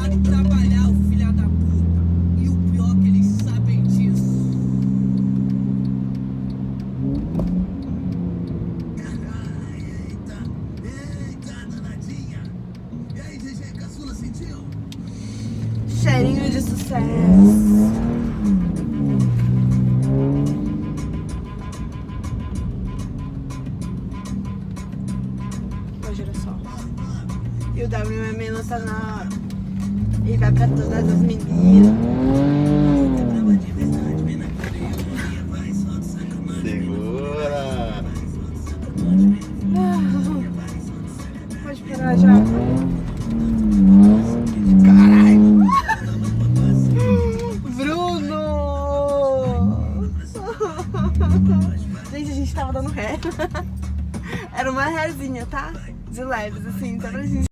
pode trabalhar, o filho da puta. E o pior é que eles sabem disso. Eita, danadinha. E aí, GG, caçula, sentiu? Cheirinho de sucesso. Olha só. E o WMM tá na... E vai pra todas as meninas. Segura! Pode parar já. Caralho! Bruno! Gente, a gente tava dando ré. Era uma rézinha, tá? De leves, assim, só pra gente